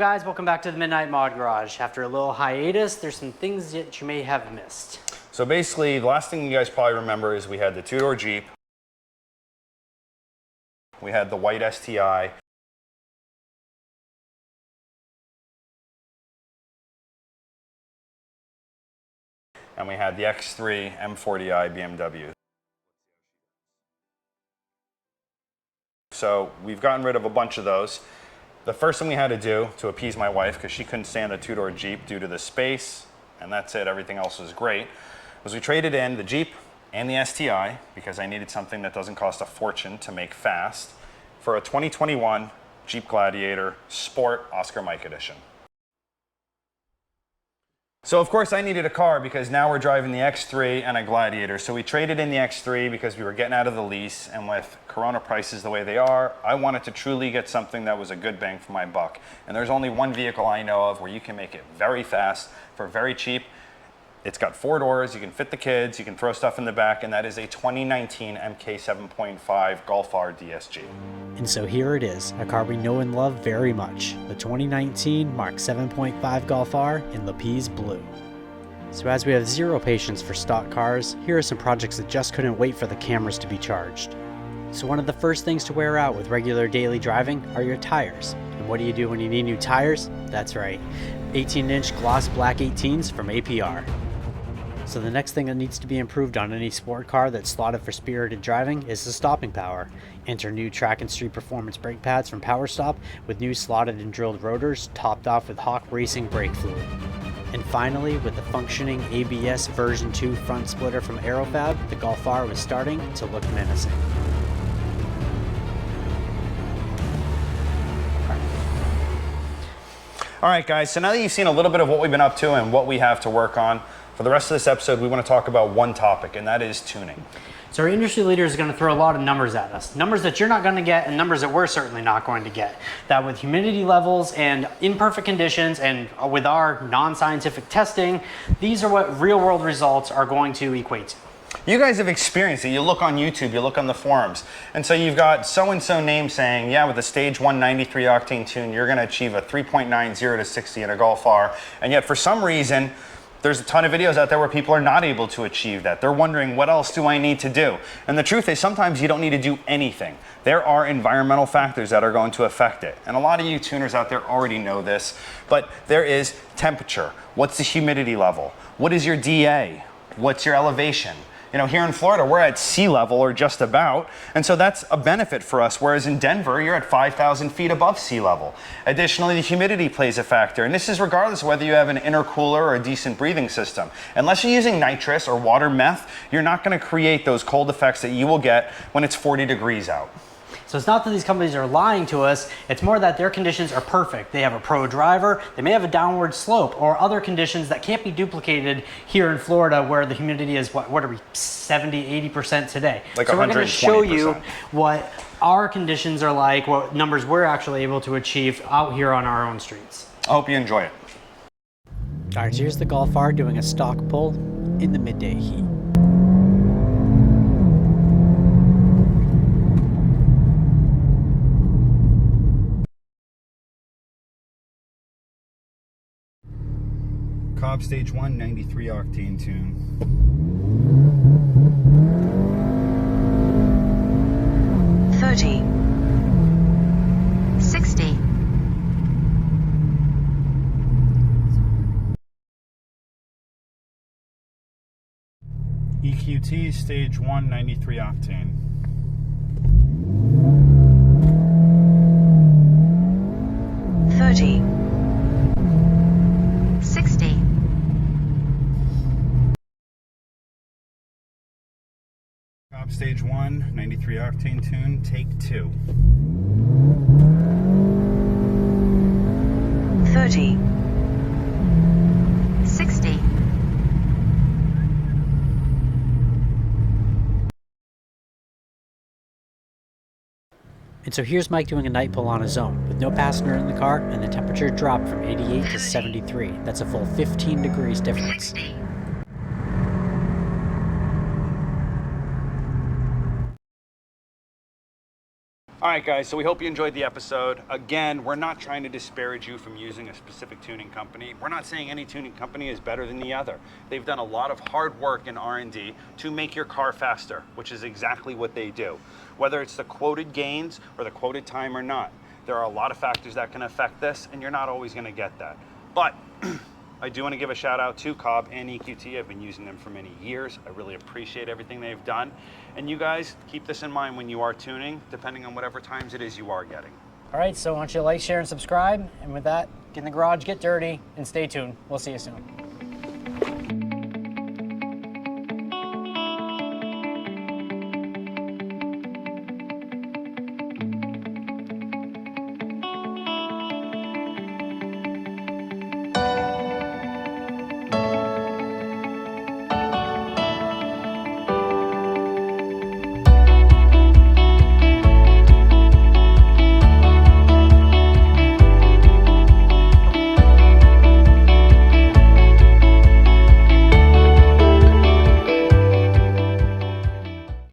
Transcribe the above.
guys, welcome back to the Midnight Mod Garage. After a little hiatus, there's some things that you may have missed. So basically, the last thing you guys probably remember is we had the two-door Jeep. We had the white STI. And we had the X3 M40i BMW. So we've gotten rid of a bunch of those. The first thing we had to do to appease my wife, because she couldn't stand a two-door Jeep due to the space, and that's it, everything else was great, was we traded in the Jeep and the STI, because I needed something that doesn't cost a fortune to make fast, for a 2021 Jeep Gladiator Sport Oscar Mike Edition. So of course I needed a car because now we're driving the X3 and a Gladiator. So we traded in the X3 because we were getting out of the lease, and with Corona prices the way they are, I wanted to truly get something that was a good bang for my buck. And there's only one vehicle I know of where you can make it very fast for very cheap. It's got 4 doors, you can fit the kids, you can throw stuff in the back, and that is a 2019 MK 7.5 Golf R DSG. And so here it is, a car we know and love very much, the 2019 Mark 7.5 Golf R in Lapis Blue. So as we have zero patience for stock cars, here are some projects that just couldn't wait for the cameras to be charged. So one of the first things to wear out with regular daily driving are your tires. And what do you do when you need new tires? That's right, 18-inch gloss black 18s from APR. So the next thing that needs to be improved on any sport car that's slotted for spirited driving is the stopping power. Enter new track and street performance brake pads from PowerStop with new slotted and drilled rotors topped off with Hawk Racing brake fluid. And finally, with the functioning ABS version 2 front splitter from Aerofab, the Golf R was starting to look menacing. All right guys, so now that you've seen a little bit of what we've been up to and what we have to work on, for the rest of this episode, we want to talk about one topic, and that is tuning. So our industry leader is going to throw a lot of numbers at us. Numbers that you're not going to get and numbers that we're certainly not going to get. That with humidity levels and imperfect conditions and with our non-scientific testing, these are what real world results are going to equate to. You guys have experienced it. You look on YouTube, you look on the forums, and so you've got so-and-so name saying, yeah, with a stage 193 octane tune, you're going to achieve a 3.90 to 60 in a Golf R, and yet for some reason, there's a ton of videos out there where people are not able to achieve that. They're wondering, what else do I need to do? And the truth is, sometimes you don't need to do anything. There are environmental factors that are going to affect it. And a lot of you tuners out there already know this, but there is temperature. What's the humidity level? What is your DA? What's your elevation? You know, here in Florida, we're at sea level or just about, and so that's a benefit for us, whereas in Denver, you're at 5,000 feet above sea level. Additionally, the humidity plays a factor, and this is regardless of whether you have an intercooler or a decent breathing system. Unless you're using nitrous or water meth, you're not going to create those cold effects that you will get when it's 40 degrees out. So it's not that these companies are lying to us, it's more that their conditions are perfect. They have a pro driver, they may have a downward slope, or other conditions that can't be duplicated here in Florida where the humidity is, what are we, 70, 80% today. Like so 120%. We're going to show you what our conditions are like, what numbers we're actually able to achieve out here on our own streets. I hope you enjoy it. All right, so here's the Golf R doing a stock pull in the midday heat. Cobb Stage 1, 93 octane tune. $30, $60, EQT Stage 1, 93 octane. $30, $60, Cobb Stage 1, 93 octane tune, take 2. 30, 60, And so here's Mike doing a night pull on his own, with no passenger in the car, and the temperature dropped from 88 to 73. That's a full 15 degrees difference. 60. All right, guys, so we hope you enjoyed the episode. Again, we're not trying to disparage you from using a specific tuning company. We're not saying any tuning company is better than the other. They've done a lot of hard work in R&D to make your car faster, which is exactly what they do. Whether it's the quoted gains or the quoted time or not, there are a lot of factors that can affect this, and you're not always gonna get that. But I do want to give a shout out to Cobb and EQT. I've been using them for many years. I really appreciate everything they've done. And you guys, keep this in mind when you are tuning, depending on whatever times it is you are getting. All right, so why don't you like, share, and subscribe? And with that, get in the garage, get dirty, and stay tuned. We'll see you soon.